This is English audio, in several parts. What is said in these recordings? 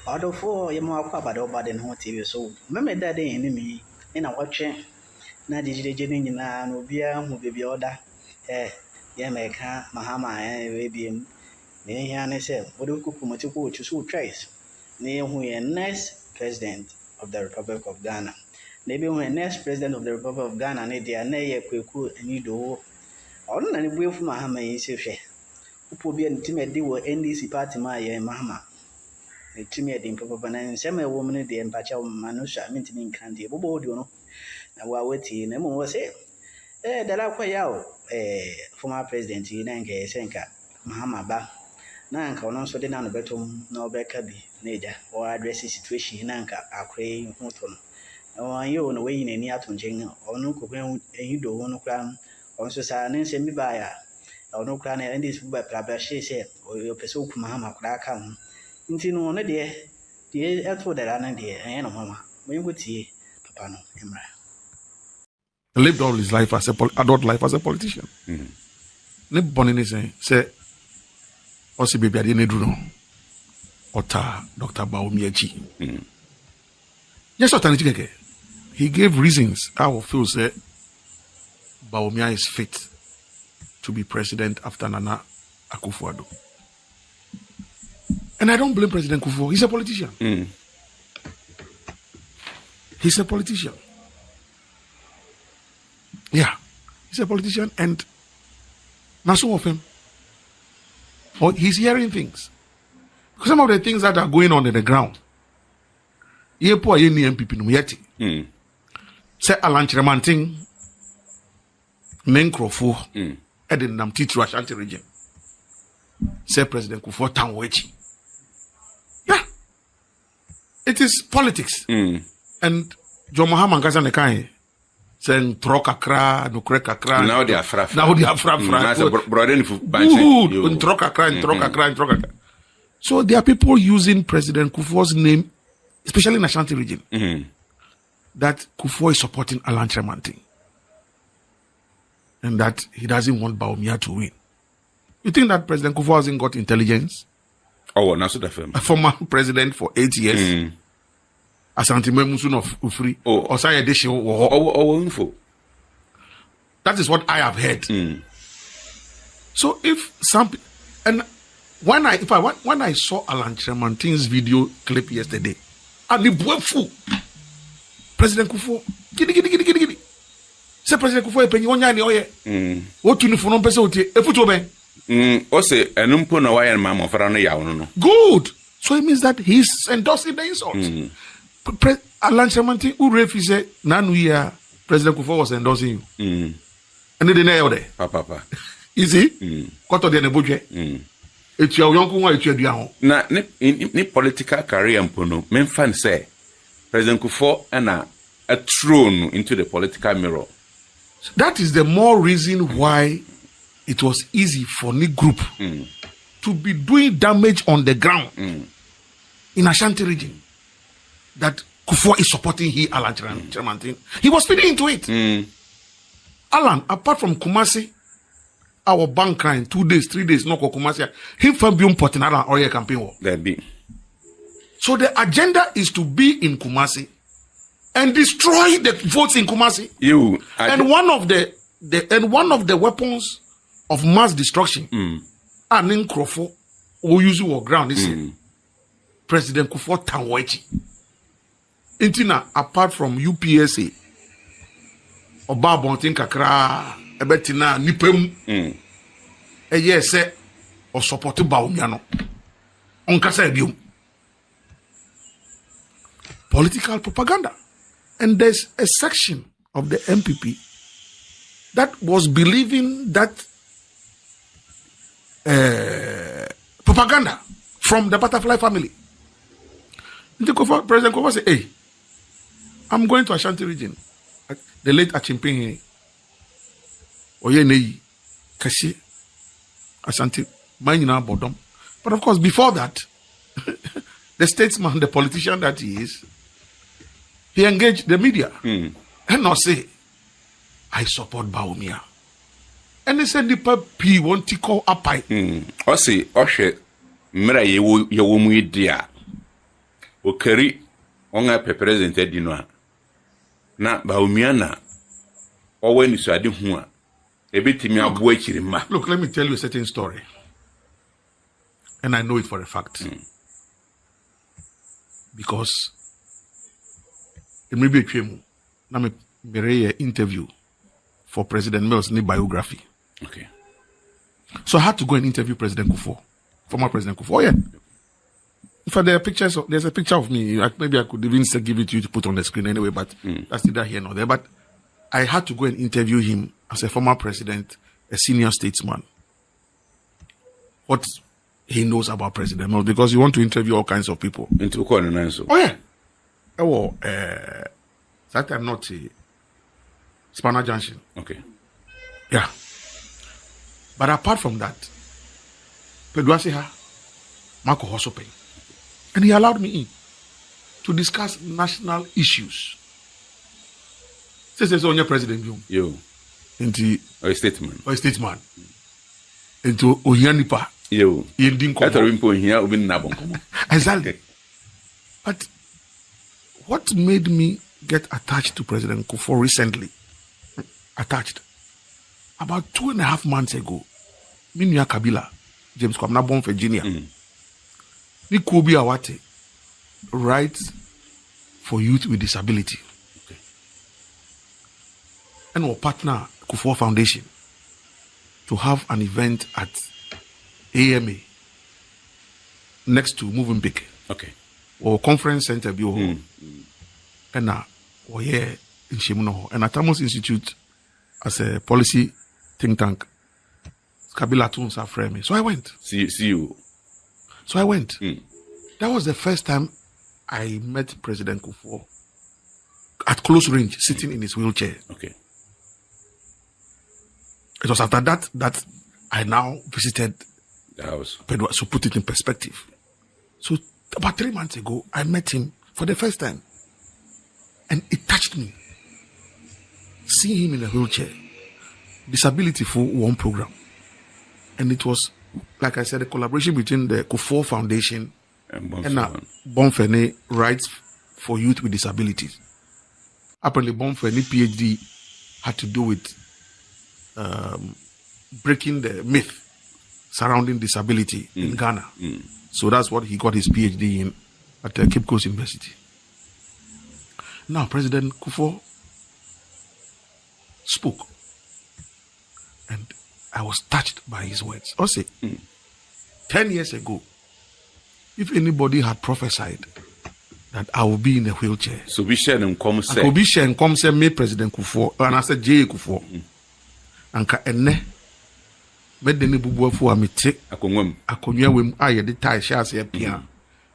Although for you more about over than what TV so. Remember that day enemy in a watching. Na Jijin no beer who be order. Yamaka, Mahama, and Arabian. Then said, what do you cook to so trace? Near who next president of the Republic of Ghana. Maybe when next president of the Republic of Ghana, they are near Koku Anyidoho. Or not any way from Mahama is if she. Who be an timid deal NDC party, my Mahama. A timid improper and semi woman, the empacha manusha, minting candy, bobo, you know. And while waiting, no more say, Dela former president, Nanka, Senka, Mahama Ba. Nanka, no so down the bottom, no Beckaby, Naja, or address the situation, Nanka, are craying Hoton. Or you on the way in any atom jingle, or no cook, and you don't want to crown, or so silence and be by or no crown and this by Plabashi said, or your pursuit Mahama could come. Into no one, dear, dear, for the Rana dear, and Mamma, when would see Papa no, Emra. Lived all his life as adult life as a politician. Ne born say, "Osi baby adi ne duro, ota Dr. Bawumia. Yes, alternative. He gave reasons. I will feel say Bawumia is fit to be president after Nana Akufo-Addo. And I don't blame President Kufuor. He's a politician. He's a politician. Yeah, he's a politician, and not some of him. Or he's hearing things. Some of the things that are going on in the ground. Ye po ye ni MPP no yeti. Say alanchremanting nenkrofo eden nam titru Ashanti region. Say President Kufuor tanwechi. Yeah. It is politics. And John Mahama nkasa ne kan saying Trokakra, no Krekakra. Now they are fraf. So there are people using President Kufuor's name, especially in Ashanti region, that Kufuor is supporting Alan Tremanting. And that he doesn't want Bawumia to win. You think that President Kufuor hasn't got intelligence? Oh, not so the film. A former president for 8 years. Asante Memusun of Ufri. Or say addition or info. That is what I have heard. So if some and when I saw Alan Tremanting's video clip yesterday, and the boy fool, President Kufuor, giddy. Say President Kufuor penny one yani oye. What you for no person otie efuto ben. O say enumpo na why mama ofara no yawo no. Good. So it means that he's endorsing the insults. Alan Tremanting who refused nanu year President Kufuor was endorsing you. And they deny there. Papa. You see? Koto de nebuje. It's your young one, it's your young. Na ni political career mpono. Men fan say President Kufuor and a thrown into the political mirror. That is the more reason why it was easy for Ni group to be doing damage on the ground in Ashanti region. That Kufuor is supporting Alan Tremanting. He was feeding into it. Alan, apart from Kumasi, our bank crying 2 days, 3 days, no Kumasi, him from being put in Alan or your campaign war. There be. So the agenda is to be in Kumasi and destroy the votes in Kumasi. And one of the weapons of mass destruction, and in Krofo, who use your ground is President Kufuor tanwechi. Intina, apart from UPSA, Oba Bontin Kakra, Ebetina, Nipem, yes, or support Bawumia. On Kasa Bium. Political propaganda. And there's a section of the MPP that was believing that propaganda from the Butterfly family. President Kufuor said, hey, I'm going to Ashanti region. The late Achimping Oyenei Kashi Ashanti Mainina Bodom. But of course, before that, the statesman, the politician that he is, he engaged the media and not say, I support Bawumia. And they said the P want to call up. Osi Oshe Mira Yewu dia. o carry on a president dino na ba umiana o when so ade hu a ebetimi abo akiri ma. Look, let me tell you a certain story, and I know it for a fact. Because it may be a twemu na me mere interview for President Mills' biography. Okay. So I had to go and interview President Kufuor, former President Kufuor. Oh, yeah. In fact, there's a picture of me. Maybe I could even give it to you to put on the screen anyway, but that's neither here nor there. But I had to go and interview him as a former president, a senior statesman. What he knows about President Mills, because you want to interview all kinds of people. Oh, yeah. Oh, that time not Spanner Junction. Okay. Yeah. But apart from that, Pedroasiha, Marco Hosope, and he allowed me in to discuss national issues. Says on your president, you into a statesman, into Oyanipa, you didn't here, exactly. But what made me get attached to President Kufuor recently? Attached. About 2.5 months ago, Minya Kabila, James Kwamna born Virginia, ni Koku Anyidoho Rights for Youth with Disability. Okay. And our partner, Kufuor Foundation, to have an event at AMA next to Moving Peak. Okay. Or conference center, and we're here in Shemuno, and at Amos Institute as a policy think tank. Kabila Tunes are framing. So I went. See you. So I went. That was the first time I met President Kufuor at close range, sitting in his wheelchair. Okay. It was after that I now visited the house. Pedro, so put it in perspective. So about 3 months ago, I met him for the first time. And it touched me. Seeing him in a wheelchair. Disability for one program. And it was, like I said, a collaboration between the Kufuor Foundation and Bonfene Rights for Youth with Disabilities. Apparently, Bonfene PhD had to do with breaking the myth surrounding disability in Ghana. So that's what he got his PhD in at Cape Coast University. Now, President Kufuor spoke. And I was touched by his words. I say, 10 years ago, if anybody had prophesied that I will be in a wheelchair, so we share and come say, I could be sharing come say me President Kufuor, and I said J Kufuor, and ka ene made the bubu fu amite akonwa wem aye de tie sha se pia,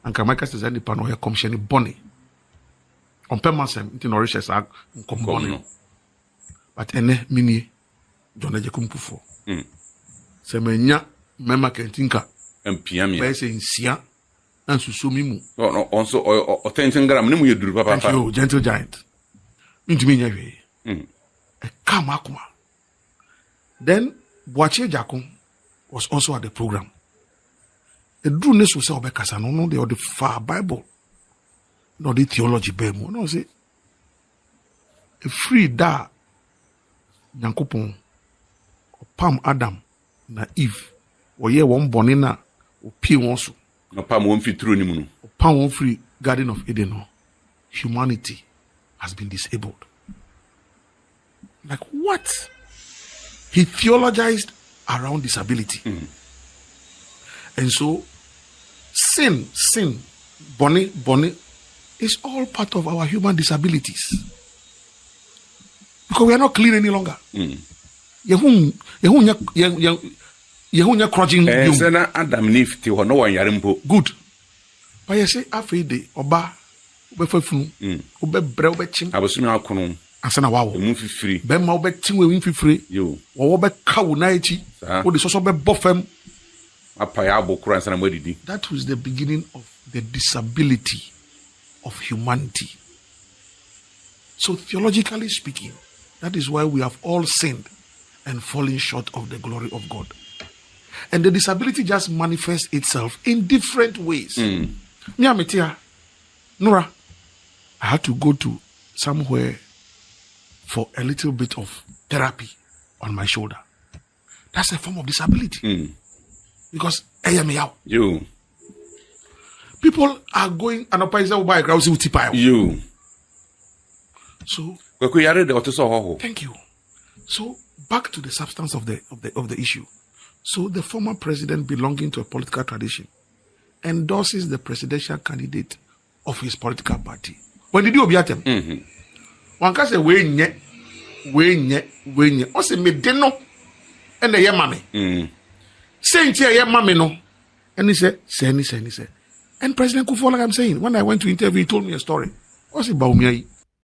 and ka Michael says any pano here commission bonny on permasem into nourishes ag bonny, but ene mini John Ejekum Kufuor. Se menya mema kentinka mpia me say nsia and susumi mu no also o 10 gram ne mu yeduru papa. Thank you, gentle giant. Ntumi nya hwe. E come akuma. Then Boache Jakun was also at the program. The drew ne so say obekasa no the far Bible. No the theology be mu. No say a free da Nyankopon Pam Adam na Eve. Oye won boni na opie won so. No Pam won fit through ni mu no. Pam won free Garden of Eden no. Humanity has been disabled. Like what? He theologized around disability. And so sin, bonny is all part of our human disabilities. Because we are not clean any longer. Yehunya crutching you. Adam Nif ti no one yarimpo. Good. But you say afide oba obefafunu obebre obechim. Abosumi akono. Asana wawo. Emu fifiri. Be ma obetim we fifiri. Yo. Wo be kawo na echi. Wo de soso be bofem. Apaya abokura asana modidi. That was the beginning of the disability of humanity. So theologically speaking, that is why we have all sinned and falling short of the glory of God. And the disability just manifests itself in different ways. Nora, I had to go to somewhere for a little bit of therapy on my shoulder. That's a form of disability. Because I am out. You. People are going and buy a grouse with you. So thank you. So back to the substance of the issue. So the former president, belonging to a political tradition, endorses the presidential candidate of his political party. When did you object him? One can say when or say me deno and the yamame. Saying to yamame no. And he said, say. And President Kufuor, like I'm saying, when I went to interview, he told me a story. What's it about me?